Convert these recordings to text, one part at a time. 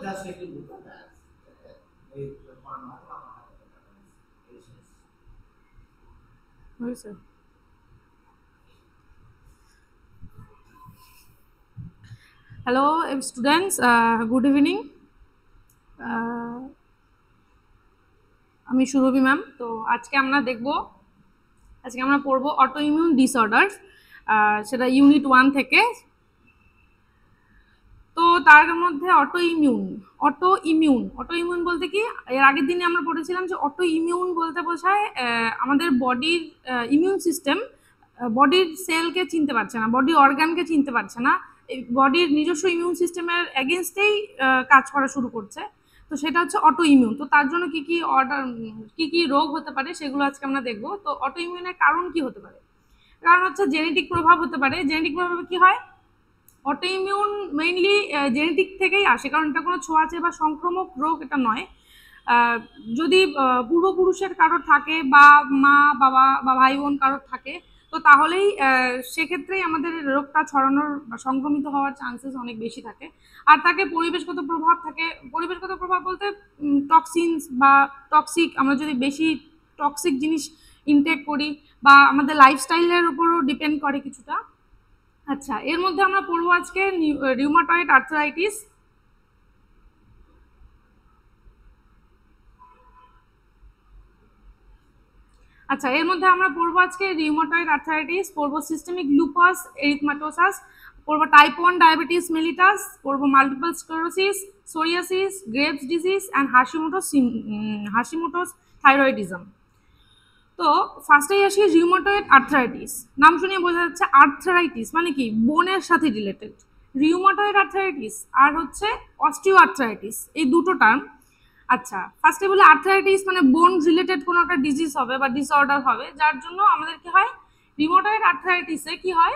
Just like you look at that. Hello, students. Good evening. আমি সুরভি ma'am. তো আজকে আমরা পড়বো অটো ইমিউন ডিসঅর্ডার, সেটা ইউনিট 1 থেকে। তো তার মধ্যে অটো ইমিউন বলতে কি, এর আগের দিনে আমরা পড়েছিলাম যে অটো ইমিউন বলতে বোঝায় আমাদের বডির ইমিউন সিস্টেম বডির সেলকে চিনতে পারছে না, বডি অর্গানকে চিনতে পারছে না, বডির নিজস্ব ইমিউন সিস্টেমের এগেনস্টেই কাজ করা শুরু করছে। তো সেটা হচ্ছে অটো ইমিউন। তো তার জন্য কি কি রোগ হতে পারে সেগুলো আজকে আমরা দেখবো। তো অটো ইমিউনের কারণ কি হতে পারে? কারণ হচ্ছে জেনেটিক প্রভাব হতে পারে। জেনেটিক প্রভাবে কি হয়, অটো ইমিউন মেইনলি জেনেটিক থেকেই আসে, কারণ এটা কোনো ছোঁয়াচে বা সংক্রামক রোগ এটা নয়। যদি পূর্বপুরুষের কারোর থাকে বা মা বাবা বা ভাই বোন কারোর থাকে, তো তাহলেই সেক্ষেত্রেই আমাদের রোগটা ছড়ানোর বা সংক্রমিত হওয়ার চান্সেস অনেক বেশি থাকে। আর থাকে পরিবেশগত প্রভাব থাকে। পরিবেশগত প্রভাব বলতে টক্সিনস বা টক্সিক, আমরা যদি বেশি টক্সিক জিনিস ইনটেক করি বা আমাদের লাইফস্টাইলের উপরও ডিপেন্ড করে কিছুটা। আচ্ছা, এর মধ্যে আমরা পড়বো আজকে রিউমাটয়েড আর্থ্রাইটিস। আচ্ছা, এর মধ্যে আমরা পড়বো আজকে রিউমাটয়েড আর্থ্রাইটিস, পড়বো সিস্টেমিক লুপাস এরিথমাটোসাস, পড়বো টাইপ 1 ডায়াবেটিস মেলিটাস, পড়বো multiple sclerosis, psoriasis, Graves disease and Hashimoto's thyroidism. তো ফার্স্টেই আসি রিউমাটয়েড আর্থ্রাইটিস। নাম শুনে বোঝা যাচ্ছে আর্থ্রাইটিস মানে কি, বোনের সাথে রিলেটেড। রিউমাটয়েড আর্থ্রাইটিস আর হচ্ছে অস্টিও আর্থ্রাইটিস, এই দুটো টার্ম। আচ্ছা, ফার্স্টে বলে আর্থ্রাইটিস মানে বোন রিলেটেড কোনো একটা ডিজিজ হবে বা ডিসঅর্ডার হবে, যার জন্য আমাদের কি হয়, রিউমাটয়েড আর্থ্রাইটিসে কি হয়,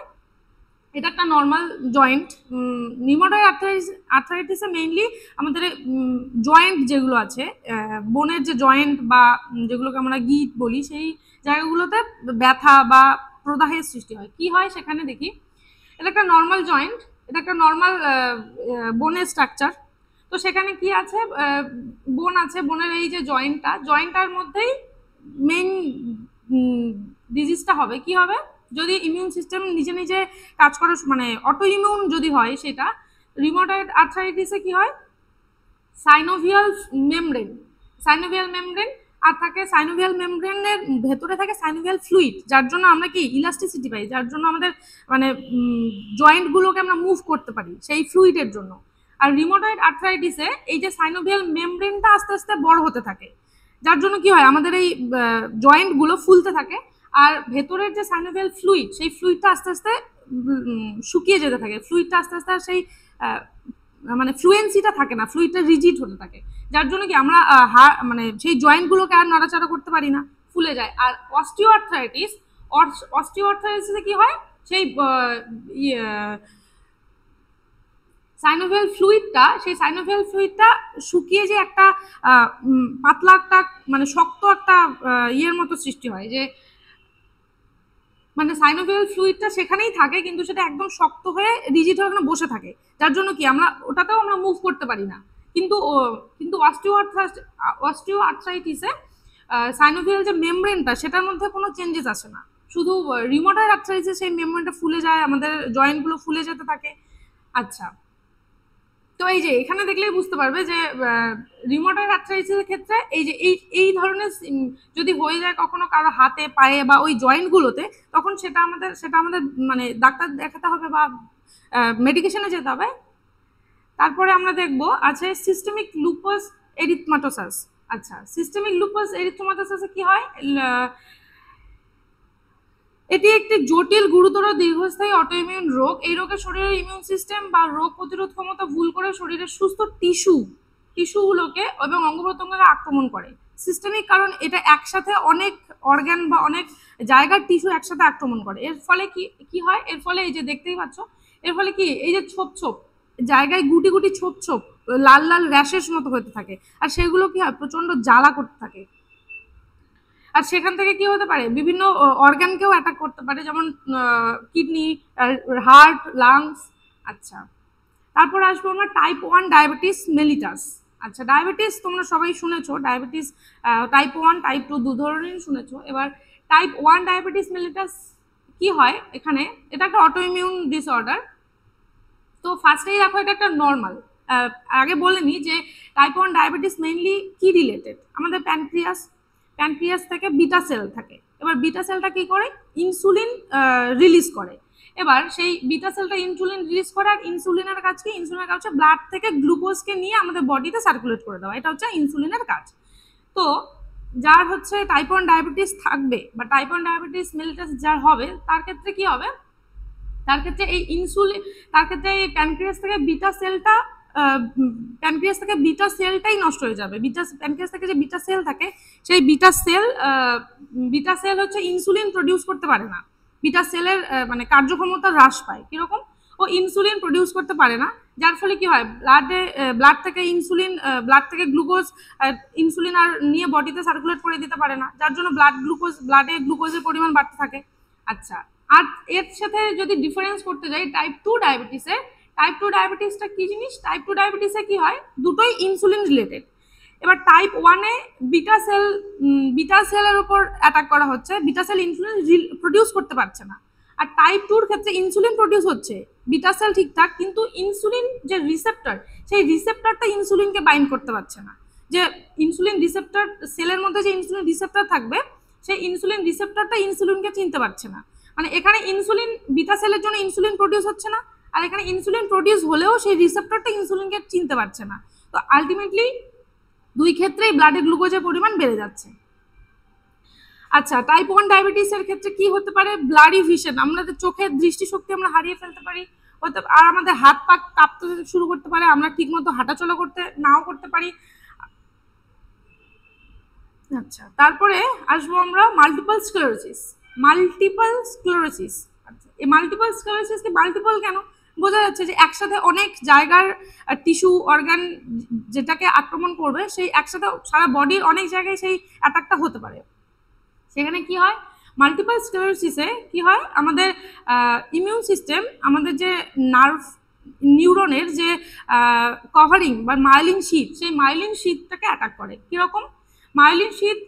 এটা একটা নর্মাল জয়েন্ট। রিউমাটয়েড আর্থ্রাইটিসে মেইনলি আমাদের জয়েন্ট যেগুলো আছে, বোনের যে জয়েন্ট বা যেগুলোকে আমরা গিট বলি, সেই জায়গাগুলোতে ব্যথা বা প্রদাহের সৃষ্টি হয়। কি হয় সেখানে দেখি, এটা একটা নর্মাল জয়েন্ট, এটা একটা নর্মাল বোনের স্ট্রাকচার। তো সেখানে কি আছে, বোন আছে, বোনের এই যে জয়েন্টটার মধ্যেই মেইন ডিজিজটা হবে। কি হবে, যদি ইমিউন সিস্টেম নিজে নিজে কাজ করা, মানে অটো ইমিউন যদি হয়, সেটা রিউমাটয়েড আর্থ্রাইটিসে কি হয়, সাইনোভিয়াল মেমব্রেন আর থাকে, সাইনোভিয়াল মেমব্রেনের ভেতরে থাকে সাইনোভিয়াল ফ্লুইড, যার জন্য আমরা কি ইলাস্টিসিটি পাই, যার জন্য আমাদের মানে জয়েন্টগুলোকে আমরা মুভ করতে পারি সেই ফ্লুইডের জন্য। আর রিউমাটয়েড আর্থ্রাইটিসে এই যে সাইনোভিয়াল মেমব্রেনটা আস্তে আস্তে বড় হতে থাকে, যার জন্য কি হয়, আমাদের এই জয়েন্টগুলো ফুলতে থাকে। আর ভেতরের যে সাইনোভিয়াল ফ্লুইড, সেই ফ্লুইডটা আস্তে আস্তে শুকিয়ে যেতে থাকে। ফ্লুইডটা আস্তে আস্তে সেই মানে ফ্লুয়েন্সিটা থাকে না, ফ্লুইডটা রিজিড হতে থাকে, যার জন্য কি আমরা মানে সেই জয়েন্টগুলোকে আর নাড়াচাড়া করতে পারি না, ফুলে যায়। আর অস্টিওআর্থ্রাইটিসে কি হয়, সেই সাইনোভিয়াল ফ্লুইডটা শুকিয়ে যে একটা পাতলা একটা মানে শক্ত একটা ইয়ের মতো সৃষ্টি হয়, যে মানে সাইনোভিয়াল ফ্লুইডটা সেখানেই থাকে কিন্তু সেটা একদম শক্ত হয়ে রিজিড হয়ে বসে থাকে, যার জন্য কি আমরা ওটাতেও আমরা মুভ করতে পারি না। কিন্তু অস্টিও আর্থ্রাইটিসে সাইনোভিয়াল যে মেমব্রেনটা, সেটার মধ্যে কোনো চেঞ্জেস আসে না। শুধু রিউমাটয়েড আর্থ্রাইটিসে সেই মেমব্রেনটা ফুলে যায়, আমাদের জয়েন্টগুলো ফুলে যেতে থাকে। আচ্ছা, তো এই যে এখানে দেখলেই বুঝতে পারবে যে রিউমাটয়েড আর্থ্রাইটিসের ক্ষেত্রে এই যে এই ধরনের যদি হয়ে যায় কখনো কারো হাতে পায়ে বা ওই জয়েন্টগুলোতে, তখন সেটা আমাদের মানে ডাক্তার দেখাতে হবে বা মেডিকেশনে যেতে হবে। তারপরে আমরা দেখব আছে সিস্টেমিক লুপাস এরিথমাটোসাস। আচ্ছা, সিস্টেমিক লুপাস এরিথমাটোসাসে কি হয়, এটি একটি জটিল, গুরুতর, দীর্ঘস্থায়ী অটোইমিউন রোগ। এই রোগে শরীরের ইমিউন সিস্টেম বা রোগ প্রতিরোধ ক্ষমতা ভুল করে শরীরের সুস্থ টিস্যুগুলোকে এবং অঙ্গ-প্রত্যঙ্গকে আক্রমণ করে। সিস্টেমিক কারণ এটা একসাথে অনেক অর্গান বা অনেক জায়গার টিস্যু একসাথে আক্রমণ করে। এর ফলে কি হয়, এর ফলে এই যে দেখতেই পাচ্ছ, এর ফলে কি এই যে ছোপ জায়গায় গুটি গুটি ছোপ লাল লাল র্যাশেস মতো হতে থাকে, আর সেগুলো কি হয়, প্রচন্ড জ্বালা করতে থাকে। আর সেখান থেকে কি হতে পারে, বিভিন্ন অর্গানকেও অ্যাটাক করতে পারে, যেমন কিডনি, হার্ট, লাংস। আচ্ছা, তারপর আসবো আমরা টাইপ 1 ডায়াবেটিস মেলিটাস। আচ্ছা, ডায়াবেটিস তোমরা সবাই শুনেছো, ডায়াবেটিস টাইপ 1 টাইপ 2 দু ধরনেরই শুনেছো। এবার টাইপ 1 ডায়াবেটিস মেলিটাস কি হয় এখানে, এটা একটা অটোইমিউন ডিসঅর্ডার। তো ফার্স্টেই দেখো এটা একটা নর্মাল, আগে বলে নিই যে টাইপ 1 ডায়াবেটিস মেইনলি কি রিলেটেড, আমাদের প্যানক্রিয়াস থেকে বিটা সেল থাকে। এবার বিটা সেলটা কি করে, ইনসুলিন রিলিজ করে। এবার সেই বিটা সেলটা ইনসুলিন রিলিজ করে, আর ইনসুলিনের কাজ কি, ইনসুলিনের কাজ হচ্ছে ব্লাড থেকে গ্লুকোজকে নিয়ে আমাদের বডিতে সার্কুলেট করে দেওয়া, এটা হচ্ছে ইনসুলিনের কাজ। তো যার হচ্ছে টাইপ 1 ডায়াবেটিস থাকবে বা টাইপ 1 ডায়াবেটিস মেলিটাস যার হবে, তার ক্ষেত্রে কি হবে, তার ক্ষেত্রে এই ইনসুলিন, তার ক্ষেত্রে এই প্যানক্রিয়াস থেকে বিটা সেলটাই নষ্ট হয়ে যাবে। প্যানক্রিয়াস থেকে যে বিটা সেল থাকে, সেই বিটা সেল হচ্ছে ইনসুলিন প্রডিউস করতে পারে না। বিটা সেলের মানে কার্যক্ষমতা হ্রাস পায়। কিরকম, ও ইনসুলিন প্রডিউস করতে পারে না, যার ফলে কি হয়, ব্লাড থেকে গ্লুকোজ ইনসুলিন আর নিয়ে বডিতে সার্কুলেট করে দিতে পারে না, যার জন্য ব্লাডে গ্লুকোজের পরিমাণ বাড়তে থাকে। আচ্ছা, আর এর সাথে যদি ডিফারেন্স করতে যাই টাইপ 2 ডায়াবেটিসে, টাইপ 2 ডায়াবেটিসটা কি জিনিস, টাইপ 2 ডায়াবেটিসে কি হয়, দুটোই ইনসুলিন রিলেটেড। এবার টাইপ 1-এ বিটা সেলের উপর অ্যাটাক করা হচ্ছে, বিটা সেল ইনসুলিন প্রডিউস করতে পারছে না। আর টাইপ 2-র ক্ষেত্রে ইনসুলিন প্রডিউস হচ্ছে, বিটা সেল ঠিকঠাক, কিন্তু ইনসুলিন যে রিসেপ্টর, সেই রিসেপ্টরটা ইনসুলিনকে বাইন্ড করতে পারছে না। যে ইনসুলিন রিসেপ্টর, সেলের মধ্যে যে ইনসুলিন রিসেপ্টর থাকবে, সেই ইনসুলিন রিসেপ্টরটা ইনসুলিনকে চিনতে পারছে না। মানে এখানে ইনসুলিন, বিটা সেলের জন্য ইনসুলিন প্রডিউস হচ্ছে না, আর এখানে ইনসুলিন প্রডিউস হলেও সেই রিসেপ্টরটা ইনসুলিনকে চিনতে পারছে না। তো আলটিমেটলি দুই ক্ষেত্রেই ব্লাডে গ্লুকোজের পরিমাণ বেড়ে যাচ্ছে। আচ্ছা, টাইপ 1 ডায়াবেটিসের ক্ষেত্রে কি হতে পারে, ব্লারি ভিশন, আমাদের চোখের দৃষ্টিশক্তি আমরা হারিয়ে ফেলতে পারি, আর আমাদের হাত পা কাঁপতে শুরু করতে পারে, আমরা ঠিকমতো হাঁটাচলা নাও করতে পারি। আচ্ছা, তারপরে আসবো আমরা মাল্টিপল স্ক্লেরোসিস। আচ্ছা, এই মাল্টিপল স্ক্লেরোসিসকে মাল্টিপল কেন, বোঝা যাচ্ছে যে একসাথে অনেক জায়গার টিস্যু অর্গান যেটাকে আক্রমণ করবে, সেই একসাথে সারা বডির অনেক জায়গায় সেই অ্যাটাকটা হতে পারে। সেখানে কি হয়, মাল্টিপল স্ক্লেরোসিসে কি হয়, আমাদের ইমিউন সিস্টেম আমাদের যে নিউরনের যে কভারিং বা মাইলিন শীট, সেই মাইলিন শীটটাকে অ্যাটাক করে। কিরকম, মাইলিন শীট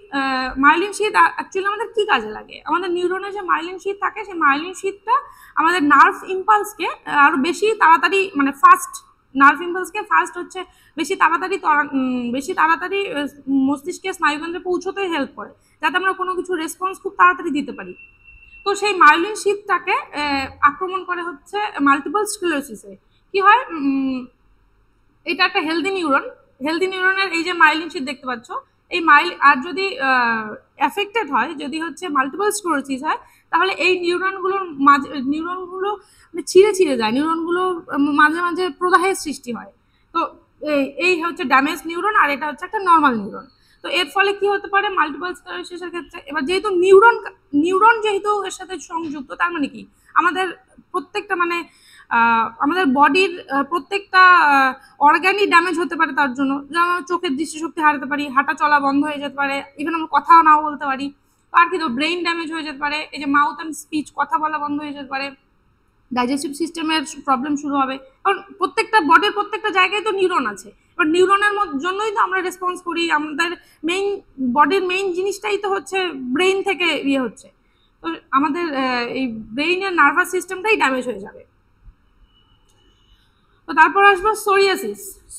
অ্যাকচুয়ালি আমাদের কি কাজে লাগে, আমাদের নিউরনের যে মাইলিন শীট থাকে, সেই মাইলিন শীটটা আমাদের নার্ভ ইম্পালসকে আরো বেশি তাড়াতাড়ি, মানে ফাস্ট হচ্ছে বেশি তাড়াতাড়ি মস্তিষ্কে স্নায়ুকেন্দ্রে পৌঁছতে হেল্প করে, যাতে আমরা কোনো কিছু রেসপন্স খুব তাড়াতাড়ি দিতে পারি। তো সেই মাইলিন শীটটাকে আক্রমণ করে হচ্ছে মাল্টিপল স্ক্লেরোসিসে। কি হয়, এটা একটা হেলদি নিউরনের এই যে মাইলিন শীট দেখতে পাচ্ছ, এই আর যদি এফেক্টেড হয়, যদি হচ্ছে মাল্টিপল স্ক্লেরোসিস হয়, তাহলে এই নিউরনগুলো ছিঁড়ে যায়, নিউরনগুলো মাঝে মাঝে প্রদাহের সৃষ্টি হয়। তো এই হচ্ছে ড্যামেজ নিউরন, আর এটা হচ্ছে একটা নর্মাল নিউরন। তো এর ফলে কি হতে পারে মাল্টিপল স্ক্লেরোসিসের ক্ষেত্রে, এবার যেহেতু নিউরন যেহেতু এর সাথে সংযুক্ত, তার মানে কি আমাদের প্রত্যেকটা, মানে আমাদের বডির প্রত্যেকটা অর্গানই ড্যামেজ হতে পারে তার জন্য, যেমন চোখের দৃষ্টিশক্তি হারাতে পারি, হাঁটা চলা বন্ধ হয়ে যেতে পারে, ইভেন আমরা কথাও নাও বলতে পারি। আর কি, তো ব্রেইন ড্যামেজ হয়ে যেতে পারে, এই যে মাউথ অ্যান্ড স্পিচ, কথা বলা বন্ধ হয়ে যেতে পারে, ডাইজেস্টিভ সিস্টেমের প্রবলেম শুরু হবে, কারণ বডির প্রত্যেকটা জায়গায় তো নিউরন আছে। এবার নিউরনের জন্যই তো আমরা রেসপন্স করি, আমাদের বডির মেইন জিনিসটাই তো হচ্ছে ব্রেইন থেকে হচ্ছে। তো আমাদের এই ব্রেইনের নার্ভাস সিস্টেমটাই ড্যামেজ হয়ে যাবে। তো তারপর আসবো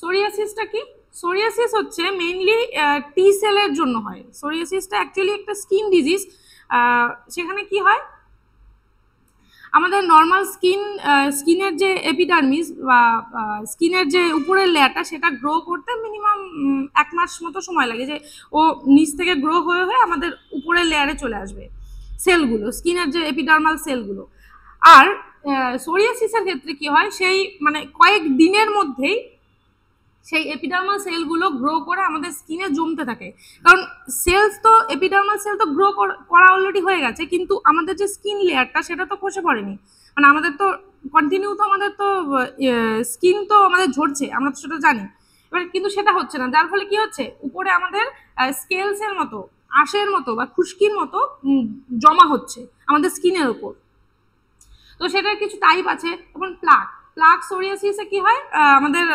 সোরিয়াসিসটা কি, সোরিয়াসিস হচ্ছে মেইনলি টি সেলের জন্য হয়। সোরিয়াসিসটা অ্যাকচুয়ালি একটা স্কিন সেখানে কি হয়, আমাদের নর্মাল স্কিনের যে এপিডার্মিস বা স্কিনের যে উপরের লেয়ারটা, সেটা গ্রো করতে মিনিমাম 1 মাস মতো সময় লাগে, যে ও নিচ থেকে গ্রো হয়ে আমাদের উপরের লেয়ারে চলে আসবে সেলগুলো, স্কিনের যে এপিডার্মাল সেলগুলো। আর সোরিয়াসিসের ক্ষেত্রে কি হয়, সেই মানে কয়েক দিনের মধ্যেই সেই এপিডার্মাল সেলগুলো গ্রো করে আমাদের স্কিনে জমতে থাকে, কারণ এপিডার্মাল সেল তো গ্রো করা অলরেডি হয়ে গেছে, কিন্তু আমাদের যে স্কিন লেয়ারটা সেটা তো খসে পড়েনি, মানে আমাদের তো কন্টিনিউ তো আমাদের তো স্কিন তো আমাদের ঝরছে, আমরা তো সেটা জানি। এবার কিন্তু সেটা হচ্ছে না, যার ফলে কি হচ্ছে, উপরে আমাদের স্কেলসের মতো, আঁশের মতো বা খুশকির মতো জমা হচ্ছে আমাদের স্কিনের উপর। তো সেটার কিছু টাইপ আছে, যেমন প্লাক সোরিয়াসিসে কি হয়, আমাদের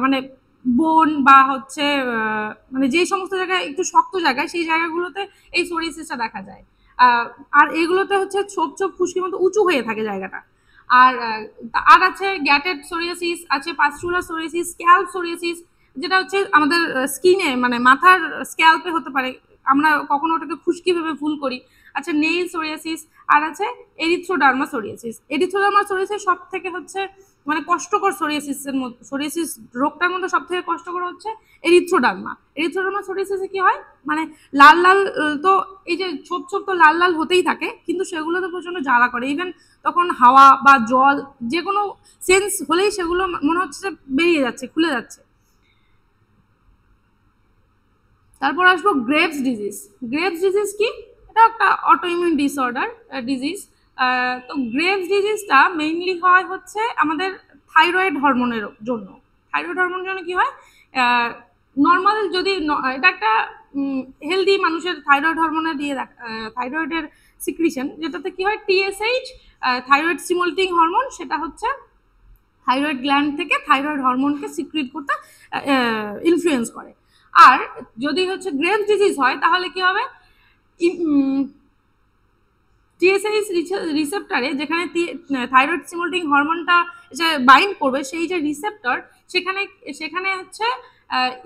মানে বোন বা হচ্ছে মানে যে সমস্ত জায়গায় একটু শক্ত জায়গায় সেই জায়গাগুলোতে এই সোরিয়াসিসটা দেখা যায়। আর এগুলোতে হচ্ছে ছোপ ছোপ খুশকির মতো উঁচু হয়ে থাকে জায়গাটা। আর আর আছে গ্যাটেড সোরিয়াসিস, আছে পাস্টুলার সোরিয়াসিস, স্ক্যাল্প সোরিয়াসিস, যেটা হচ্ছে আমাদের স্কিনে মানে মাথার স্ক্যাল্পে হতে পারে, আমরা কখনো ওটাকে খুশকি ভেবে ভুল করি। আচ্ছা নেইল সোরিয়াসিস, আর আছে এরিথ্রোডার্মা সোরিয়াসিস। এরিথ্রোডার্মা সোরিয়াসিস সব থেকে হচ্ছে মানে কষ্টকর সোরিয়াসিসের মধ্যে, সোরিয়াসিস রোগটার মধ্যে সব থেকে কষ্টকর হচ্ছে এরিথ্রোডার্মা। এরিথ্রোডার্মা সোরিয়াসিসে কি হয় মানে লাল লাল, তো এই যে ছোপ ছোপ তো লাল লাল হতেই থাকে, কিন্তু সেগুলো তো প্রচন্ড জ্বালা করে। ইভেন তখন হাওয়া বা জল যে কোনো সেন্স হলেই সেগুলো মনে হচ্ছে যে বেরিয়ে যাচ্ছে, খুলে যাচ্ছে। তারপর আসবো গ্রেভস ডিজিজ। গ্রেভস ডিজিজ কি? এটা একটা অটোইমিউন ডিসঅর্ডার ডিজিজ। তো গ্রেভস ডিজিজটা মেইনলি হয় হচ্ছে আমাদের থাইরয়েড হরমোনের জন্য। থাইরয়েড হরমোনের জন্য কি হয়, নর্মাল যদি এটা একটা হেলদি মানুষের থাইরয়েড হরমোনের দিয়ে থাইরয়েডের সিক্রিশন, যেটাতে কি হয় টিএসএইচ, থাইরয়েড স্টিমুলেটিং হরমোন, সেটা হচ্ছে থাইরয়েড গ্ল্যান্ড থেকে থাইরয়েড হরমোনকে সিক্রিট করতে ইনফ্লুয়েন্স করে। আর যদি হচ্ছে গ্রেভস ডিজিজ হয় তাহলে কি হবে, টিএসএইচ রিসেপ্টরে যেখানে থাইরয়েড স্টিমুলেটিং হরমোনটা যে বাইন্ড করবে, সেই যে রিসেপ্টর সেখানে সেখানে হচ্ছে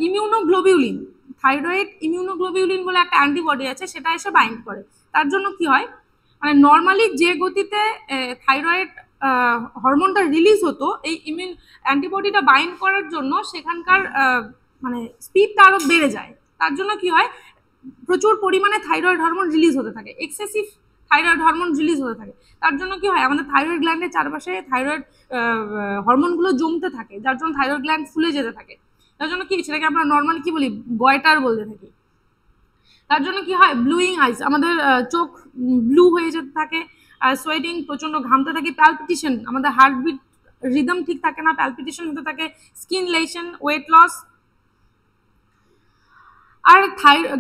ইমিউনোগ্লোবিউলিন, থাইরয়েড ইমিউনোগ্লোবিউলিন বলে একটা অ্যান্টিবডি আছে, সেটা এসে বাইন্ড করে। তার জন্য কি হয় মানে নর্মালি যে গতিতে থাইরয়েড হরমোনটা রিলিজ হতো, এই ইমিউন অ্যান্টিবডিটা বাইন্ড করার জন্য সেখানকার মানে স্পিডটা আরো বেড়ে যায়। তার জন্য কি হয় প্রচুর পরিমাণে থাইরয়েড হরমোন রিলিজ হতে থাকে, এক্সেসিভ থাইরয়েড হরমোন রিলিজ হতে থাকে। তার জন্য কি হয় আমাদের থাইরয়েড গ্ল্যান্ডের চারপাশে থাইরয়েড হরমোনগুলো জমতে থাকে, যার জন্য থাইরয়েড গ্ল্যান্ড ফুলে যেতে থাকে। তার জন্য কি সেটাকে আমরা নর্মালি কি বলি গয়টার বলতে থাকি। তার জন্য কি হয় ব্লুইং আইস, আমাদের চোখ ব্লু হয়ে যেতে থাকে, সোয়েটিং, প্রচন্ড ঘামতে থাকে, প্যালপিটেশন, আমাদের হার্টবিট রিদম ঠিক থাকে না, প্যালপিটেশন হতে থাকে, স্কিন লেশন, ওয়েট লস। আর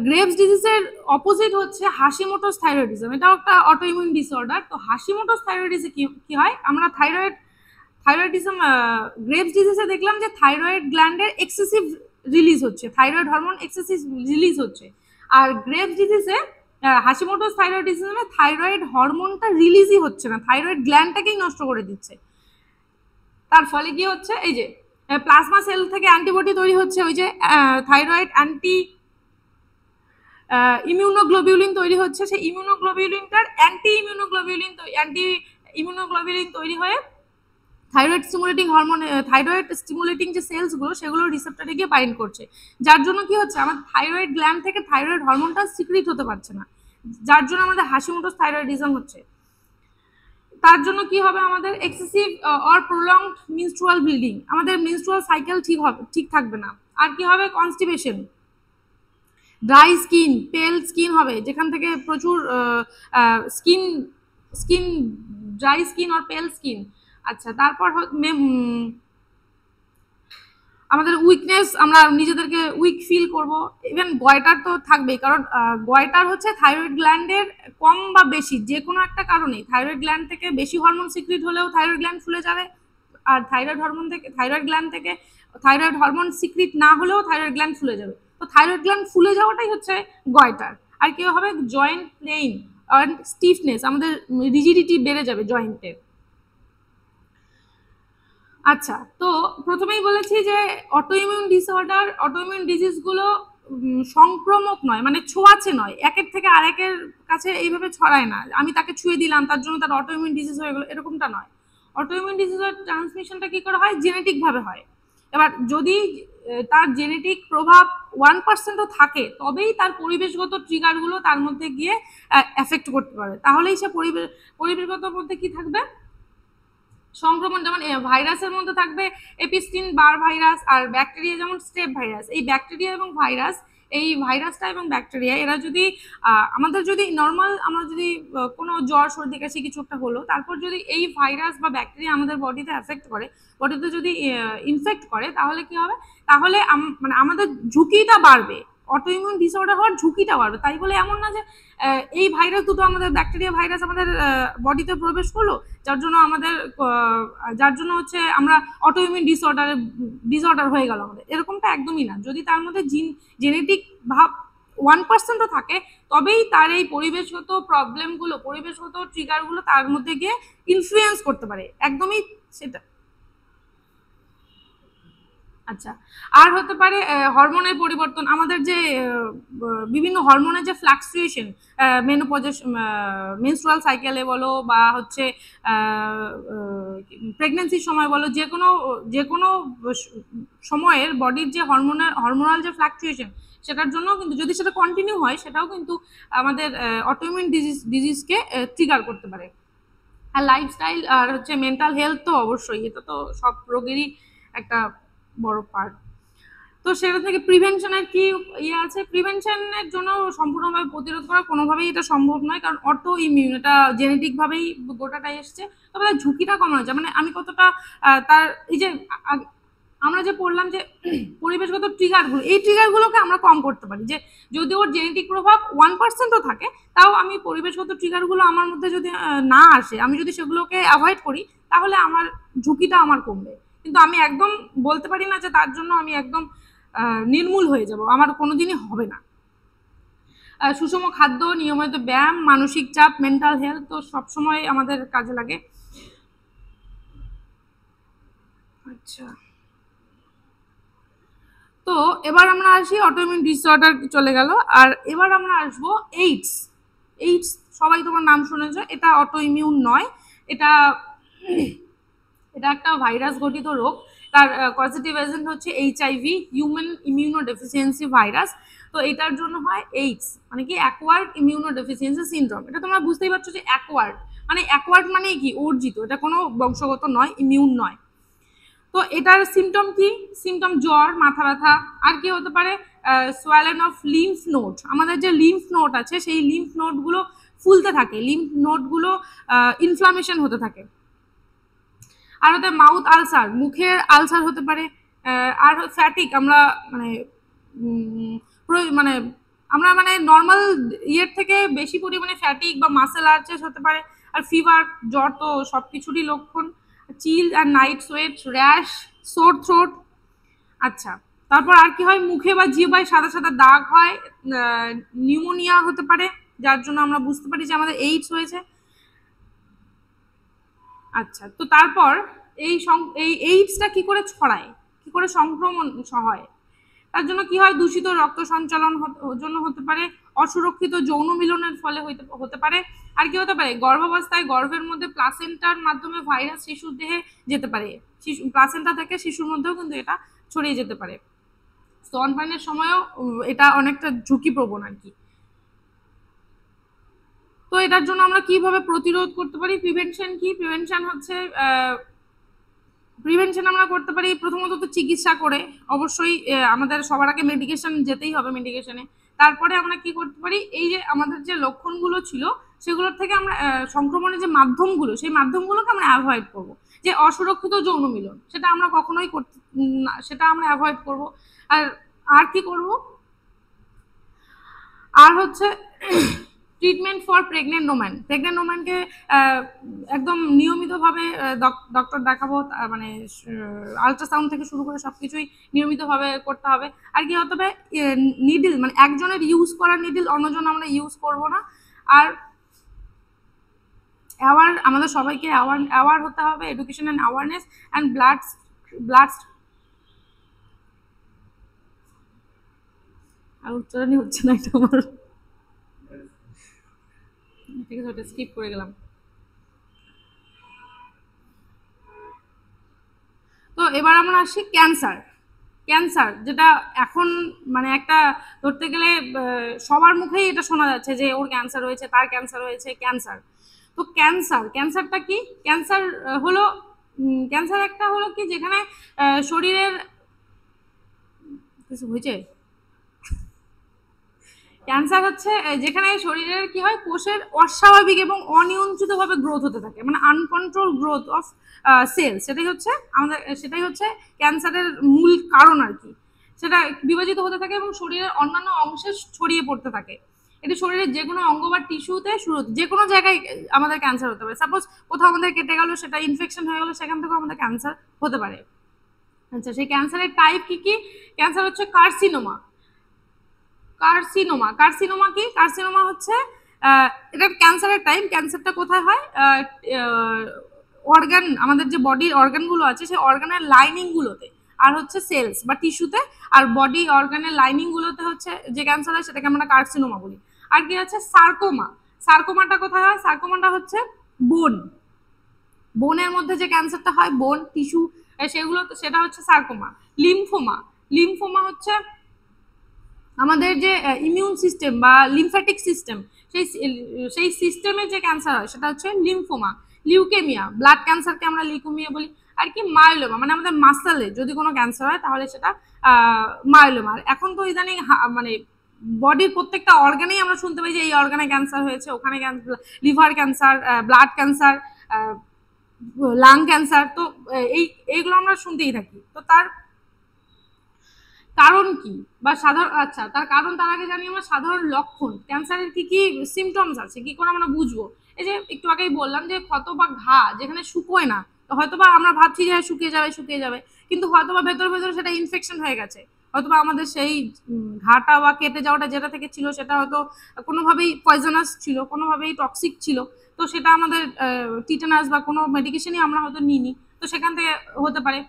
গ্রেভস ডিজিজের অপোজিট হচ্ছে হাশিমোটোস থাইরয়েডিজম, এটাও একটা অটোইমিউন ডিসঅর্ডার। তো হাশিমোটোস থাইরয়েডিজে কি হয়, আমরা থাইরয়েডিজম গ্রেভস ডিজিজে দেখলাম যে থাইরয়েড গ্ল্যান্ডের এক্সেসিভ রিলিজ হচ্ছে, থাইরয়েড হরমোন এক্সেসিভ রিলিজ হচ্ছে। আর গ্রেভস ডিজিজে হাশিমোটোস থাইরয়েডিজমে থাইরয়েড হরমোনটা রিলিজই হচ্ছে না, থাইরয়েড গ্ল্যান্ডটাকেই নষ্ট করে দিচ্ছে। তার ফলে কি হচ্ছে এই যে প্লাজমা সেল থেকে অ্যান্টিবডি তৈরি হচ্ছে, ওই যে থাইরয়েড ইমিউনোগ্লোবিউলিন তৈরি হচ্ছে, সেই ইমিউনোগ্লোবিউলিনটার অ্যান্টি ইমিউনোগ্লোবিউলিন তৈরি হয়ে thyroid stimulating hormone, thyroid stimulating যে সেলসগুলো সেগুলো রিসেপ্টরে গিয়ে বাইন্ড করছে, যার জন্য কি হচ্ছে আমার থাইরয়েড গ্ল্যান্ড থেকে থাইরয়েড হরমোনটা সিক্রিট হতে পারছে না, যার জন্য আমাদের হাশিমোটোস থাইরয়েডিজম হচ্ছে। তার জন্য কি হবে আমাদের excessive or prolonged menstrual bleeding, আমাদের মেনস্ট্রুয়াল সাইকেল ঠিক থাকবে না। আর কি হবে কনস্টিপেশন, ড্রাই স্কিন, পেল স্কিন হবে, যেখান থেকে প্রচুর স্কিন স্কিন ড্রাই স্কিন আর পেল স্কিন। আচ্ছা তারপর আমাদের উইকনেস, আমরা নিজেদেরকে উইক ফিল করব। ইভেন গয়টার তো থাকবেই, কারণ গয়টার হচ্ছে থাইরয়েড গ্ল্যান্ডের কম বা বেশি যে কোনো একটা কারণে থাইরয়েড গ্ল্যান্ড থেকে বেশি হরমোন সিক্রিট হলেও থাইরয়েড গ্ল্যান্ড ফুলে যাবে, আর থাইরয়েড গ্ল্যান্ড থেকে থাইরয়েড হরমোন সিক্রিট না হলেও থাইরয়েড গ্ল্যান্ড ফুলে যাবে। তো থাইরয়েড গ্ল্যান্ড ফুলে যাওয়াটাই হচ্ছে গয়টার। আর কি হবে জয়েন্ট পেইন আর স্টিফনেস, আমাদের রিজিডিটি বেড়ে যাবে জয়েন্টের। আচ্ছা তো প্রথমেই বলেছি যে অটোইমিউন ডিসঅর্ডার, অটোইমিউন ডিজিজগুলো সংক্রমক নয়, মানে ছোঁয়াচে নয়, একের থেকে আরেকের কাছে এইভাবে ছড়ায় না, আমি তাকে ছুঁয়ে দিলাম তার জন্য তার অটোইমিউন ডিজিজ হয়ে গেলো, এরকমটা নয়। অটোইমিউন ডিজিজের ট্রান্সমিশনটা কি করে হয়, জেনেটিক ভাবে হয়। এবার যদি তার জেনেটিক প্রভাব 1%ও থাকে তবেই তার পরিবেশগত ট্রিগারগুলো তার মধ্যে গিয়ে এফেক্ট করতে পারে, তাহলেই সে পরিবেশগত মধ্যে কি থাকবে সংক্রমণ, যেমন ভাইরাসের মধ্যে থাকবে এপিস্টিন বার ভাইরাস, আর ব্যাকটেরিয়া যেমন স্ট্রেপ ভাইরাস। এই ব্যাকটেরিয়া এবং ভাইরাস, এই ভাইরাসটা এবং ব্যাকটেরিয়া এরা যদি আমাদের যদি নর্মাল আমরা যদি কোনো জ্বর সর্দি কাশি কিছু একটা হলো, তারপর যদি এই ভাইরাস বা ব্যাকটেরিয়া আমাদের বডিতে এফেক্ট করে, বডিতে যদি ইনফেক্ট করে, তাহলে কি হবে, তাহলে মানে আমাদের ঝুঁকিটা বাড়বে অটোইমিউন ডিসঅর্ডার হওয়ার ঝুঁকিটা বাড়বে। তাই বলে এমন না যে এই ভাইরাস দুটো আমাদের ব্যাকটেরিয়া ভাইরাস আমাদের বডিতে প্রবেশ করলো যার জন্য হচ্ছে আমরা অটোইমিউন ডিসঅর্ডার হয়ে গেল আমাদের, এরকমটা একদমই না। যদি তার মধ্যে জেনেটিক ভাব 1%ও থাকে, তবেই তার এই পরিবেশগত প্রবলেমগুলো, পরিবেশগত ট্রিগারগুলো তার মধ্যে গিয়ে ইনফ্লুয়েন্স করতে পারে, একদমই সেটা। আচ্ছা, আর হতে পারে হরমোনের পরিবর্তন, আমাদের যে বিভিন্ন হরমোনের যে ফ্লাকচুয়েশন, মেনস্ট্রুয়াল সাইকেলে বলো বা হচ্ছে প্রেগনেন্সির সময় বলো, যে কোনো সময়ের বডির যে হরমোনাল যে ফ্লাকচুয়েশন, সেটার জন্য কিন্তু যদি সেটা কন্টিনিউ হয়, সেটাও কিন্তু আমাদের অটোইমিউন ডিজিজকে ট্রিগার করতে পারে। আর লাইফস্টাইল আর হচ্ছে মেন্টাল হেলথ তো অবশ্যই, এটা তো সব রোগেরই একটা বড় পার্ট। তো সেটা থেকে প্রিভেনশনের কি আছে? প্রিভেনশনের জন্য সম্পূর্ণভাবে প্রতিরোধ করা কোনোভাবেই এটা সম্ভব নয়, কারণ অটো ইমিউন, এটা জেনেটিকভাবেই গোটাটাই এসছে। তবে তার ঝুঁকিটা কমানো যায়, মানে আমি কতটা তার এই যে আমরা যে পড়লাম যে পরিবেশগত ট্রিগারগুলো, এই ট্রিগারগুলোকে আমরা কম করতে পারি। যে যদি ওর জেনেটিক প্রভাব 1%ও থাকে, তাও আমি পরিবেশগত ট্রিগারগুলো আমার মধ্যে যদি না আসে, আমি যদি সেগুলোকে অ্যাভয়েড করি, তাহলে আমার ঝুঁকিটা আমার কমবে। কিন্তু আমি একদম বলতে পারি না যে তার জন্য আমি একদম নির্মূল হয়ে যাব, আমার কোনোদিনই হবে না। সুষম খাদ্য, নিয়মিত ব্যায়াম, মানসিক চাপ, মেন্টাল হেলথ তো সবসময় আমাদের কাজে লাগে। আচ্ছা, তো এবার আমরা আসি অটোইমিউন ডিসঅর্ডার চলে গেল, আর এবার আমরা আসবো এইডস। এইডস সবাই তোমার নাম শুনেছো, এটা অটোইমিউন নয়, এটা একটা ভাইরাস ঘটিত রোগ। তার কজেটিভ এজেন্ট হচ্ছে এইচআইভি, হিউম্যান ইমিউনোডেফিসিয়েন্সি ভাইরাস। তো এটার জন্য হয় এইডস, মানে কি অ্যাকোয়ার্ড ইমিউনোডেফিসিয়েন্সি সিনড্রোম। এটা তোমরা বুঝতেই পারছো যে অ্যাকোয়ার্ড মানে কি অর্জিত, এটা কোনো বংশগত নয়, ইমিউন নয়। তো এটার সিমটম কি? সিমটম জ্বর, মাথা ব্যথা, আর কি হতে পারে সোয়ালেন অফ লিম্ফ নোড। আমাদের যে লিম্ফ নোড আছে, সেই লিম্ফ নোডগুলো ফুলতে থাকে, লিম্ফ নোডগুলো ইনফ্লামেশন হতে থাকে। আর হতে মাউথ আলসার, মুখের আলসার হতে পারে। আর ফ্যাটিক, আমরা মানে নর্মাল ইয়ের থেকে বেশি পরিমাণে ফ্যাটিক বা মাসেল আর্চেস হতে পারে। আর ফিভার, জ্বর তো সব কিছুরই লক্ষণ। চিল আর night sweat, rash, sore throat. আচ্ছা, তারপর আর কি হয়? মুখে বা জিহ্বায় সাদা সাদা দাগ হয়। নিউমোনিয়া হতে পারে, যার জন্য আমরা বুঝতে পারি যে আমাদের এইডস হয়েছে। আচ্ছা, তো তারপর এই এইডসটা কি করে ছড়ায়, কি করে সংক্রমণ হয়? তার জন্য কি হয়? দূষিত রক্ত সঞ্চালন জন্য হতে পারে, অসুরক্ষিত যৌন মিলনের ফলে হতে পারে। আর কি হতে পারে? গর্ভাবস্থায় গর্ভের মধ্যে প্লাসেন্টার মাধ্যমে ভাইরাস শিশুর দেহে যেতে পারে, প্লাসেন্টা থেকে শিশুর মধ্যেও কিন্তু এটা ছড়িয়ে যেতে পারে। স্তনপানের সময়ও এটা অনেকটা ঝুঁকিপ্রবণ আর কি। তো এটার জন্য আমরা কিভাবে প্রতিরোধ করতে পারি? প্রিভেনশন কি? প্রিভেনশন আমরা করতে পারি প্রথমত তো চিকিৎসা করে, অবশ্যই আমাদের সবার আগে মেডিকেশন যেতেই হবে, মেডিকেশনে। তারপরে আমরা কি করতে পারি? এই যে আমাদের যে লক্ষণগুলো ছিল, সেগুলোর থেকে আমরা সংক্রমণের যে মাধ্যমগুলো, সেই মাধ্যমগুলোকে আমরা অ্যাভয়েড করব। যে অসুরক্ষিত যৌন মিলন, সেটা আমরা কখনোই সেটা আমরা অ্যাভয়েড করব। আর কি করব? আর হচ্ছে ট্রিটমেন্ট ফর প্রেগনেন্ট ওম্যানকে একদম নিয়মিতভাবে ডক্টর দেখাবো, মানে আলট্রাসাউন্ড থেকে শুরু করে সবকিছুই নিয়মিতভাবে করতে হবে। আর কি হতে হবে? নিডল, মানে একজনের ইউজ করা নিডল অন্যজন আমরা ইউজ করব না। আর আমাদের সবাইকে অ্যাওয়ার হতে হবে, education and awareness and blood আর উচ্চারণই হচ্ছে না এটা আমার, ঠিক আছে, ওটা স্কিপ করে গেলাম। তো এবার আমরা আসি ক্যান্সার, যেটা এখন মানে একটা ধরতে গেলে সবার মুখেই এটা শোনা যাচ্ছে যে ওর ক্যান্সার হয়েছে, তার ক্যান্সার হয়েছে। তো ক্যান্সারটা কি? ক্যান্সার একটা হলো কি, যেখানে শরীরের কিছু হয়েছে। ক্যান্সার হচ্ছে যেখানে শরীরের কি হয়, কোষের অস্বাভাবিক এবং অনিয়ন্ত্রিতভাবে গ্রোথ হতে থাকে, মানে আনকন্ট্রোল গ্রোথ অফ সেল। সেটাই হচ্ছে ক্যান্সারের মূল কারণ আর কি। সেটা বিভাজিত হতে থাকে এবং শরীরের অন্যান্য অংশে ছড়িয়ে পড়তে থাকে। এটি শরীরের যে কোনো অঙ্গ বা টিস্যুতে শুরু, যে কোনো জায়গায় আমাদের ক্যান্সার হতে পারে। সাপোজ কোথাও আমাদের কেটে গেল, সেটা ইনফেকশন হয়ে গেল, সেখান থেকেও আমাদের ক্যান্সার হতে পারে। আচ্ছা, সেই ক্যান্সারের টাইপ কি কি? ক্যান্সার হচ্ছে কার্সিনোমা। কার্সিনোমা, কার্সিনোমা কি? কার্সিনোমা হচ্ছে এটা ক্যান্সারের টাইপ। ক্যান্সারটা কোথায় হয়? অর্গান, আমাদের যে বডির অর্গানগুলো আছে সেই অর্গানের লাইনিংগুলোতে, আর হচ্ছে সেলস বা টিস্যুতে, আর বডি অর্গানের লাইনিংগুলোতে হচ্ছে যে ক্যান্সার হয় সেটাকে আমরা কার্সিনোমা বলি। আর কি আছে? সার্কোমা। সার্কোমাটা কোথায় হয়? সার্কোমাটা হচ্ছে বোন, বোনের মধ্যে যে ক্যান্সারটা হয়, বোন টিস্যু, সেগুলো, সেটা হচ্ছে সার্কোমা। লিম্ফোমা, লিম্ফোমা হচ্ছে আমাদের যে ইমিউন সিস্টেম বা লিমফ্যাটিক সিস্টেম, সেই সিস্টেমে যে ক্যান্সার হয় সেটা হচ্ছে লিম্ফোমা। লিউকেমিয়া, ব্লাড ক্যান্সারকে আমরা লিউকেমিয়া বলি। আর কি মায়োলোমা, মানে আমাদের মাসেলে যদি কোনো ক্যান্সার হয় তাহলে সেটা মায়োলোমা। এখন তো ইদানিং মানে বডির প্রত্যেকটা অর্গানেই আমরা শুনতে পাই যে এই অর্গানে ক্যান্সার হয়েছে, ওখানে liver cancer, blood cancer, lung cancer, তো এইগুলো আমরা শুনতেই থাকি। তো তার কারণ কি বা সাধারণ, আচ্ছা তার কারণ, তার আগে জানি আমরা সাধারণ লক্ষণ, ক্যান্সারের কি কি সিমটমস আছে, কি করে আমরা বুঝবো? এই যে একটু আগেই বললাম যে ক্ষত বা ঘা যেখানে শুকোয় না, তো হয়তোবা আমরা ভাবছি যে শুকিয়ে যাবে শুকিয়ে যাবে, কিন্তু হয়তোবা ভেতরে ভেতরে সেটা ইনফেকশন হয়ে গেছে, হয়তোবা আমাদের সেই ঘাটা বা কেটে যাওয়াটা যেটা থেকে ছিল সেটা হয়তো কোনোভাবেই পয়জনাস ছিল, কোনোভাবেই টক্সিক ছিল, তো সেটা আমাদের টিটানাস বা কোনো মেডিকেশনই আমরা হয়তো নিইনি, তো সেখান থেকে হতে পারে।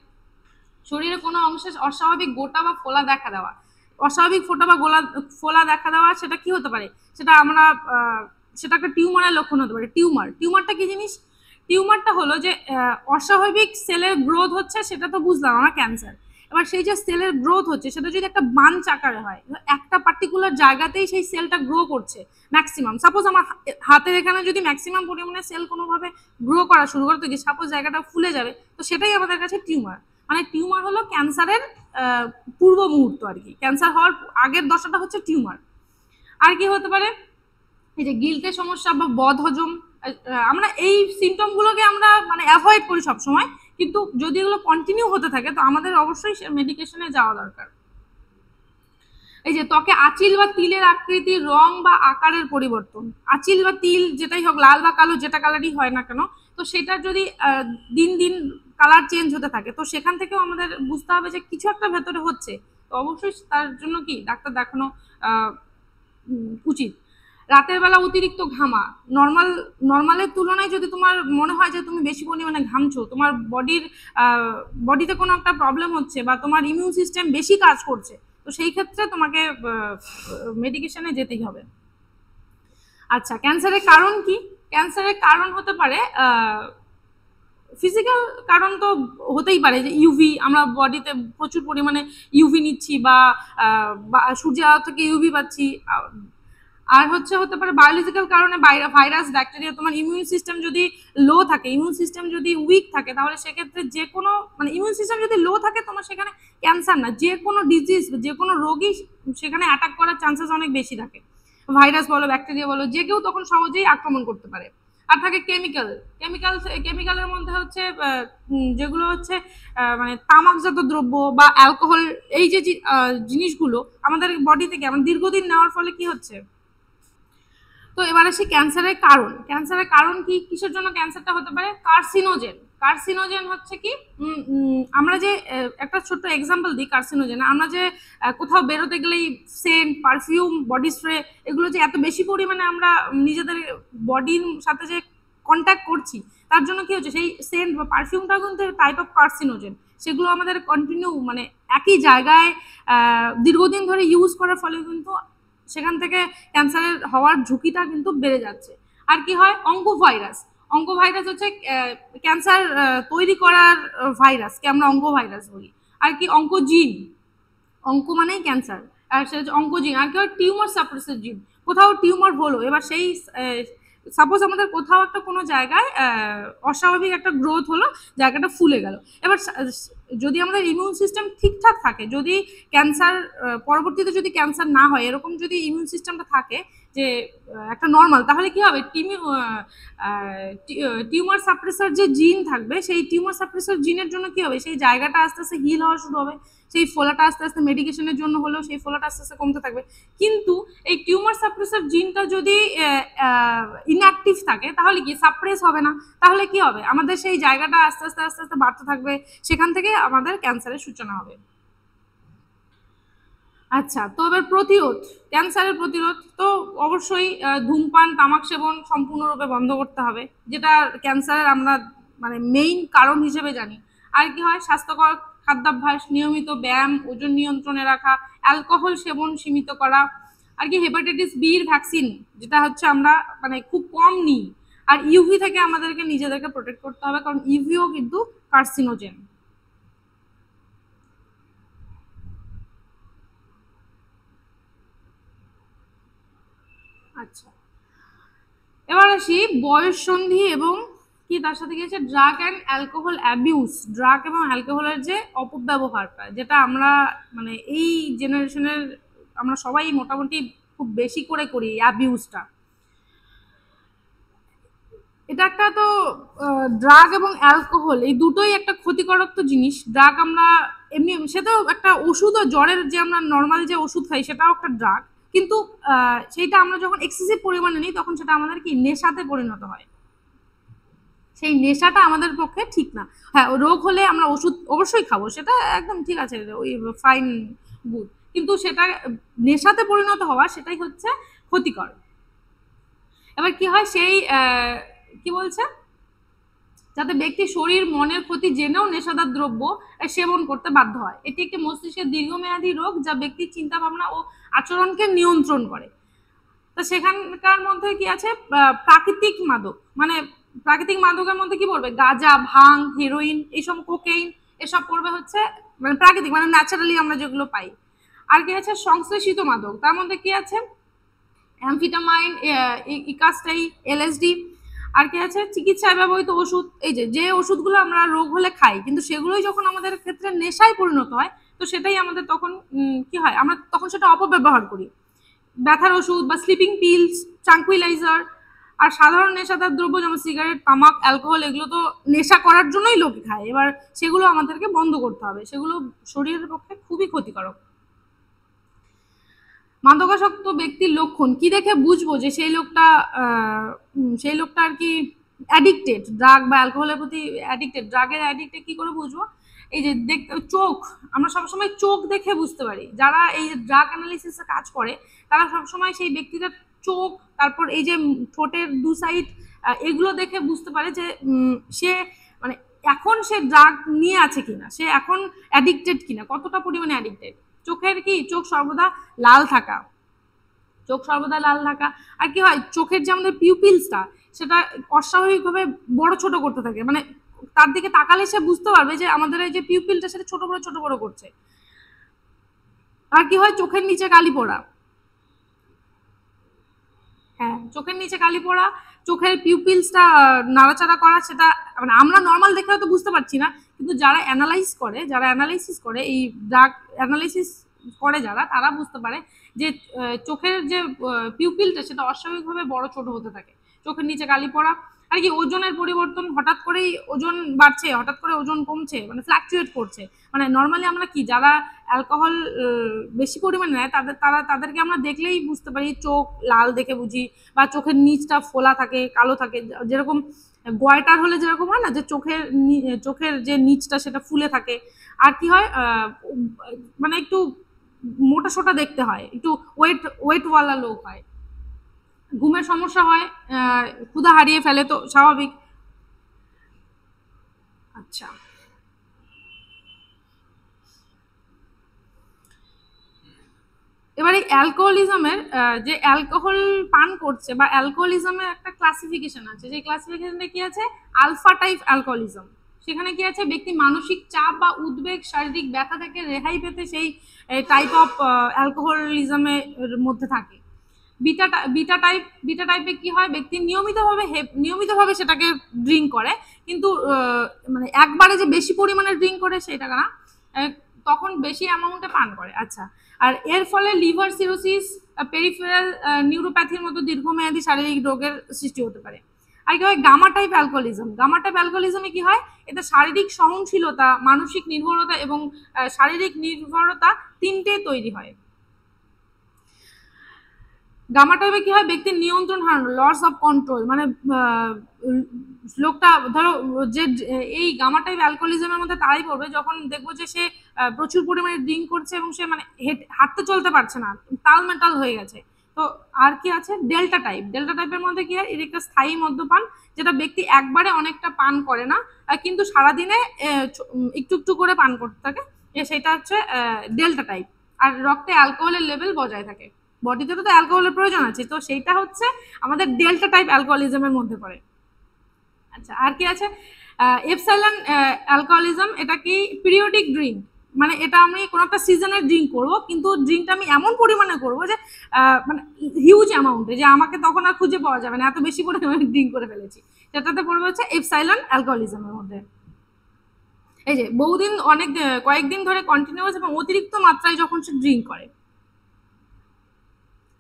শরীরে কোনো অংশে অস্বাভাবিক গোটা বা ফোলা দেখা দেওয়া, অস্বাভাবিক ফোটা বা ফোলা দেখা দেওয়া, সেটা কি হতে পারে? সেটা আমরা সেটা একটা টিউমারের লক্ষণ হতে পারে। টিউমার, টিউমারটা কি জিনিস? টিউমারটা হলো যে অস্বাভাবিক সেলের গ্রোথ হচ্ছে, সেটা তো বুঝলাম আমরা ক্যান্সার। এবার সেই যে সেলের গ্রোথ হচ্ছে সেটা যদি একটা বাঞ্চ আকারে হয়, একটা পার্টিকুলার জায়গাতেই সেই সেলটা গ্রো করছে ম্যাক্সিমাম, সাপোজ আমার হাতের এখানে যদি ম্যাক্সিমাম পরিমাণে সেল কোনোভাবে গ্রো করা শুরু করে, তো কি সাপোজ জায়গাটা ফুলে যাবে, তো সেটাই আমাদের কাছে টিউমার। মানে টিউমার হলো ক্যান্সারের পূর্ব মুহূর্ত আর কি, ক্যান্সার হওয়ার আগের দশাটা হচ্ছে টিউমার। আর কি হতে পারে? এই যে গিল্টের সমস্যা বা বদহজম, আমরা এই সিমটমগুলোকে আমরা মানে অ্যাভয়েড করি সবসময়, কিন্তু যদি এগুলো কন্টিনিউ হতে থাকে তো আমাদের অবশ্যই মেডিকেশনে যাওয়া দরকার। এই যে ত্বকে আঁচিল বা তিলের আকৃতি, রং বা আকারের পরিবর্তন, আঁচিল বা তিল যেটাই হোক, লাল বা কালো যেটা কালারই হয় না কেন, তো সেটা যদি দিন দিন কালার চেঞ্জ হতে থাকে, তো সেখান থেকেও আমাদের বুঝতে হবে যে কিছু একটা ভেতরে হচ্ছে, তো অবশ্যই তার জন্য কি ডাক্তার দেখানো উচিত। রাতের বেলা অতিরিক্ত ঘামা, নর্মালের তুলনায় যদি তোমার মনে হয় যে তুমি বেশি পরিমাণে ঘামছো, তোমার বডিতে কোনো একটা প্রবলেম হচ্ছে বা তোমার ইমিউন সিস্টেম বেশি কাজ করছে, তো সেই ক্ষেত্রে তোমাকে মেডিকেশনে যেতেই হবে। আচ্ছা, ক্যান্সারের কারণ কি? ক্যান্সারের কারণ হতে পারে ফিজিক্যাল কারণ, তো হতেই পারে যে ইউভি, আমরা বডিতে প্রচুর পরিমাণে ইউভি নিচ্ছি বা সূর্যের আলো থেকে ইউভি পাচ্ছি। আর হতে পারে বায়োলজিক্যাল কারণে, ভাইরাস, ব্যাকটেরিয়া, তোমার ইমিউন সিস্টেম যদি লো থাকে, ইমিউন সিস্টেম যদি উইক থাকে, তাহলে সেক্ষেত্রে যে কোনো, মানে ইমিউন সিস্টেম যদি লো থাকে তোমার সেখানে ক্যান্সার না, যে কোনো ডিজিজ, যে কোনো রোগী সেখানে অ্যাটাক করার চান্সেস অনেক বেশি থাকে, ভাইরাস বলো ব্যাকটেরিয়া বলো, যে কেউ তখন সহজেই আক্রমণ করতে পারে। আর থাকে কেমিক্যালের মধ্যে হচ্ছে যেগুলো হচ্ছে মানে তামাকজাত দ্রব্য বা অ্যালকোহল, এই যে জিনিসগুলো আমাদের বডি থেকে আমরা দীর্ঘদিন নেওয়ার ফলে কি হচ্ছে। তো এবার আসি ক্যান্সারের কারণ। ক্যান্সারের কারণ কি, কিসের জন্য ক্যান্সারটা হতে পারে? কার্সিনোজেন। কার্সিনোজেন হচ্ছে কি, আমরা যে একটা ছোট্ট এক্সাম্পল দিই কার্সিনোজেন, আমরা যে কোথাও বেরোতে গেলেই সেন্ট, পারফিউম, বডি স্প্রে, এগুলো যে এত বেশি পরিমাণে আমরা নিজেদের বডির সাথে যে কন্ট্যাক্ট করছি, তার জন্য কি হচ্ছে, সেই সেন্ট বা পারফিউমটা কিন্তু টাইপ অফ কার্সিনোজেন, সেগুলো আমাদের কন্টিনিউ মানে একই জায়গায় দীর্ঘদিন ধরে ইউজ করার ফলে কিন্তু সেখান থেকে ক্যান্সারের হওয়ার ঝুঁকিটা কিন্তু বেড়ে যাচ্ছে। আর কি হয়? অঙ্কোভাইরাস। অঙ্কোভাইরাস হচ্ছে ক্যান্সার তৈরি করার ভাইরাসকে আমরা অঙ্কোভাইরাস বলি। আর কি অঙ্কোজিন, অঙ্ক মানেই ক্যান্সার, আর সেটা হচ্ছে অঙ্কোজিন। আর কি হয়? টিউমার সাপ্রেসর জিন। কোথাও টিউমার হলো, এবার সেই সাপোজ আমাদের কোথাও একটা কোনো জায়গায় অস্বাভাবিক একটা গ্রোথ হলো, জায়গাটা ফুলে গেল, এবার যদি আমাদের ইমিউন সিস্টেম ঠিকঠাক থাকে, যদি ক্যান্সার পরবর্তীতে যদি ক্যান্সার না হয়, এরকম যদি ইমিউন সিস্টেমটা থাকে যে একটা নর্মাল, তাহলে কি হবে, টিউমার সাপ্রেসার যে জিন থাকবে সেই টিউমার সাপ্রেসার জিনের জন্য কি হবে, সেই জায়গাটা আস্তে আস্তে হিল হওয়া শুরু হবে, সেই ফোলাটা আস্তে আস্তে মেডিকেশনের জন্য হলেও সেই ফোলাটা আস্তে আস্তে কমতে থাকবে। কিন্তু এই টিউমার সাপ্রেসার জিনটা যদি ইনঅ্যাক্টিভ থাকে তাহলে কি সাপ্রেস হবে না, তাহলে কি হবে, আমাদের সেই জায়গাটা আস্তে আস্তে আস্তে আস্তে বাড়তে থাকবে, সেখান থেকে আমাদের ক্যান্সারের সূচনা হবে। আচ্ছা, তো এবার প্রতিরোধ, ক্যান্সারের প্রতিরোধ তো অবশ্যই ধূমপান তামাক সেবন সম্পূর্ণরূপে বন্ধ করতে হবে, যেটা ক্যান্সারের আমরা মানে মেইন কারণ হিসেবে জানি। আর কি হয়, স্বাস্থ্যকর খাদ্যাভ্যাস, নিয়মিত ব্যায়াম, ওজন নিয়ন্ত্রণে রাখা, অ্যালকোহল সেবন সীমিত করা, আর কি হেপাটাইটিস বির ভ্যাকসিন যেটা হচ্ছে আমরা মানে খুব কম নিই, আর ইউভি থেকে আমাদেরকে নিজেদেরকে প্রোটেক্ট করতে হবে, কারণ ইউভিও কিন্তু কার্সিনোজেন। আচ্ছা, এবার আসি বয়ঃসন্ধি এবং কি তার সাথে কি আছে drug and alcohol abuse, drug এবং অ্যালকোহলের যে অপব্যবহারটা, যেটা আমরা মানে এই জেনারেশনের আমরা সবাই মোটামুটি খুব বেশি করে করি অ্যাবিউজটা। এটা একটা তো ড্রাগ এবং অ্যালকোহল এই দুটোই একটা ক্ষতিকারক তো জিনিস। ড্রাগ আমরা এমনি সেটাও একটা ওষুধও, জ্বরের যে আমরা নর্মাল যে ওষুধ খাই সেটাও একটা ড্রাগ, কিন্তু সেইটা আমরা যখন এক্সেসিভ পরিমাণে নিই তখন সেটা আমাদের কি নেশাতে পরিণত হয়, সেই নেশাটা আমাদের পক্ষে ঠিক না। হ্যাঁ, রোগ হলে আমরা ওষুধ অবশ্যই খাবো, সেটা একদম ঠিক আছে, ওই ফাইন গুড, কিন্তু সেটা নেশাতে পরিণত হওয়া সেটাই হচ্ছে ক্ষতিকর। এবার কি হয়, সেই কি বলছে, যাতে ব্যক্তি শরীর মনের ক্ষতি জেনেও নেশাদার দ্রব্য সেবন করতে বাধ্য হয়। এটি একটি মস্তিষ্কের দীর্ঘমেয়াদী রোগ যা ব্যক্তির চিন্তা ভাবনা ও আচরণকে নিয়ন্ত্রণ করে। তো সেখানকার মধ্যে কি আছে, প্রাকৃতিক মাদক, মানে প্রাকৃতিক মাদকের মধ্যে কি পড়বে, গাঁজা, ভাং, হেরোইন, এইসব কোকেইন, এসব পড়বে হচ্ছে মানে প্রাকৃতিক, মানে ন্যাচারালি আমরা যেগুলো পাই। আর কি আছে সংশ্লেষিত মাদক, তার মধ্যে কি আছে অ্যামফিটামাইন, ইকাস্টাই, এলএসডি। আর কি আছে চিকিৎসায় ব্যবহৃত ওষুধ, এই যে ওষুধগুলো আমরা রোগ হলে খাই, কিন্তু সেগুলোই যখন আমাদের ক্ষেত্রে নেশায় পরিণত হয় তো সেটাই আমাদের তখন কি হয়, আমরা তখন সেটা অপব্যবহার করি। ব্যথার ওষুধ বা স্লিপিং পিলস, ট্রাঙ্কুইলাইজার। আর সাধারণ নেশাদার দ্রব্য যেমন সিগারেট, তামাক, অ্যালকোহল, এগুলো তো নেশা করার জন্যই লোকে খায়, এবার সেগুলো আমাদেরকে বন্ধ করতে হবে, সেগুলো শরীরের পক্ষে খুবই ক্ষতিকারক। মাদকাসক্ত ব্যক্তির লক্ষণ কি দেখে বুঝবো যে সেই লোকটা আর কি অ্যাডিক্টেড, ড্রাগ বা অ্যালকোহলের প্রতি অ্যাডিক্টেড, ড্রাগের অ্যাডিক্টেড কি করে বুঝবো, এই যে চোখ, আমরা সবসময় চোখ দেখে বুঝতে পারি, যারা এই ড্রাগ অ্যানালিসিসে কাজ করে তারা সবসময় সেই ব্যক্তিটার চোখ, তারপর এই যে ঠোঁটের দু সাইড, এগুলো দেখে বুঝতে পারে যে সে মানে এখন সে ড্রাগ নিয়ে আছে কিনা, সে এখন অ্যাডিক্টেড কিনা, কতটা পরিমাণে অ্যাডিক্টেড। চোখের কি, চোখ সর্বদা লাল থাকা, চোখ সর্বদা লাল থাকা। আর কি হয়, চোখের যে আমাদের পিউপিলসটা সেটা অস্বাভাবিকভাবে বড় ছোট করতে থাকে, মানে তার দিকে তাকালে সে বুঝতে পারবে যে আমাদের এই যে পিউপিলটা সেটা ছোট বড় করছে। আর কি হয়, চোখের নিচে কালি পড়া, হ্যাঁ চোখের নিচে কালি পড়া, চোখের পিউপিলসটা নাড়াচাড়া করা, সেটা মানে আমরা নর্মাল দেখে হয়তো বুঝতে পারছি না, কিন্তু যারা অ্যানালাইসিস করে এই ড্রাগ অ্যানালাইসিস করে যারা, তারা বুঝতে পারে যে চোখের যে পিউপিলটা সেটা অস্বাভাবিকভাবে বড় ছোট হতে থাকে, চোখের নিচে কালি পড়া। আর কি ওজনের পরিবর্তন, হঠাৎ করেই ওজন বাড়ছে, হঠাৎ করে ওজন কমছে, মানে ফ্ল্যাকচুয়েট করছে, মানে নর্মালি আমরা কি যারা অ্যালকোহল বেশি পরিমাণে নেয় তাদেরকে আমরা দেখলেই বুঝতে পারি, চোখ লাল দেখে বুঝি, বা চোখের নিচটা ফোলা থাকে, কালো থাকে, যেরকম গয়টার হলে যেরকম হয় না যে চোখের যে নিচটা সেটা ফুলে থাকে। আর কি হয়, মানে একটু মোটা সোটা দেখতে হয়, একটু ওয়েটওয়ালা লোক হয়, ঘুমের সমস্যা হয়, ক্ষুধা হারিয়ে ফেলে, তো স্বাভাবিক। আচ্ছা, এবারে অ্যালকোহলিজমের যে অ্যালকোহল পান করছে বা অ্যালকোহলিজমের একটা ক্লাসিফিকেশন আছে, যে ক্লাসিফিকেশনটা কি আছে, আলফা টাইপ অ্যালকোহলিজম। সেখানে কি আছে, ব্যক্তি মানসিক চাপ বা উদ্বেগ, শারীরিক ব্যথা থেকে রেহাই পেতে সেই টাইপ অফ অ্যালকোহলিজমের মধ্যে থাকে। বিটা টাইপে কি হয়, ব্যক্তি নিয়মিতভাবে সেটাকে ড্রিঙ্ক করে, কিন্তু মানে একবারে যে বেশি পরিমাণে ড্রিঙ্ক করে সেটা না, তখন বেশি অ্যামাউন্টে পান করে। আচ্ছা, আর এর ফলে লিভার সিরোসিস, পেরিফেরাল নিউরোপ্যাথির মতো দীর্ঘমেয়াদী শারীরিক রোগের সৃষ্টি হতে পারে। আর কি হয় gamma type alcoholism. Gamma type অ্যালকোহলিজমে কি হয়, এটা শারীরিক সহনশীলতা, মানসিক নির্ভরতা এবং শারীরিক নির্ভরতা তিনটেই তৈরি হয়। গামা টাইপে কি হয়, ব্যক্তির নিয়ন্ত্রণ হারানো, লস অফ কন্ট্রোল, মানে লোকটা ধরো যে এই গামা টাইপ অ্যালকোহলিজমের মধ্যে তারাই পড়বে যখন দেখবো যে সে প্রচুর পরিমাণে ড্রিঙ্ক করছে এবং সে মানে হাঁটতে চলতে পারছে না, তালমেটাল হয়ে গেছে। তো আর কি আছে ডেল্টা টাইপ। ডেল্টা টাইপের মধ্যে কি হয়, এর একটা স্থায়ী মদ্যপান, যেটা ব্যক্তি একবারে অনেকটা পান করে না কিন্তু সারাদিনে একটু একটু করে পান করতে থাকে, সেটা হচ্ছে ডেল্টা টাইপ। আর রক্তে অ্যালকোহলের লেভেল বজায় থাকে। বডিতে তো অ্যালকোহলের প্রয়োজন আছে, তো সেইটা হচ্ছে আমাদের ডেল্টা টাইপ অ্যালকোহলিজমের মধ্যে পড়ে। আচ্ছা আর কি আছে এপসাইলন অ্যালকোহলিজম। এটা কি পিরিয়ডিক ড্রিঙ্ক, মানে এটা আমি কোনো একটা সিজনে ড্রিঙ্ক করব, কিন্তু ড্রিঙ্কটা আমি এমন পরিমাণে করব যে মানে হিউজ অ্যামাউন্টে, যে আমাকে তখন আর খুঁজে পাওয়া যাবে না, এত বেশি করে আমি ড্রিঙ্ক করে ফেলেছি। সেটাতে পড়বে হচ্ছে এপসাইলন অ্যালকোহলিজমের মধ্যে। এই যে বহুদিন অনেক কয়েকদিন ধরে কন্টিনিউয়াস এবং অতিরিক্ত মাত্রায় যখন সে ড্রিঙ্ক করে।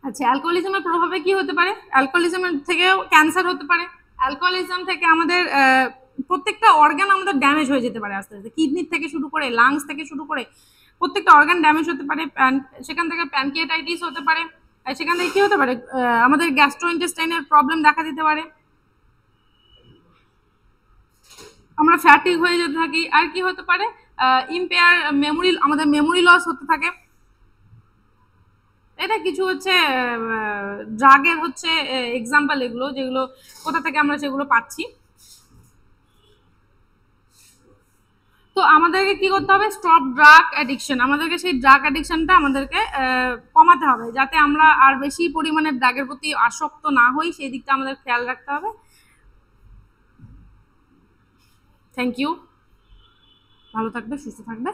আচ্ছা অ্যালকোহলিজমের প্রভাবে কি হতে পারে, অ্যালকোহলিজমের থেকেও ক্যান্সার হতে পারে। অ্যালকোহলিজম থেকে আমাদের প্রত্যেকটা অর্গান আমাদের ড্যামেজ হয়ে যেতে পারে আস্তে আস্তে, কিডনির থেকে শুরু করে লাংস থেকে শুরু করে প্রত্যেকটা অর্গান ড্যামেজ হতে পারে। সেখান থেকে প্যানক্রিয়াটাইটিস হতে পারে, সেখান থেকে কি হতে পারে আমাদের গ্যাস্ট্রোইন্টেস্টাইনের প্রবলেম দেখা দিতে পারে, আমরা ফ্যাটিক হয়ে যেতে থাকি। আর কি হতে পারে ইম্পেয়ার মেমোরি, আমাদের মেমোরি লস হতে থাকে। এটা কিছু হচ্ছে ড্রাগের হচ্ছে এক্সাম্পল, এগুলো যেগুলো কোথা থেকে আমরা সেগুলো পাচ্ছি। তো আমাদেরকে কি করতে হবে, স্টপ ড্রাগ অ্যাডিকশন। আমাদেরকে সেই ড্রাগ অ্যাডিকশনটা আমাদেরকে কমাতে হবে, যাতে আমরা আর বেশি পরিমাণে ড্রাগের প্রতি আসক্ত না হই, সেই দিকটা আমাদের খেয়াল রাখতে হবে। থ্যাংক ইউ, ভালো থাকবে, সুস্থ থাকবে।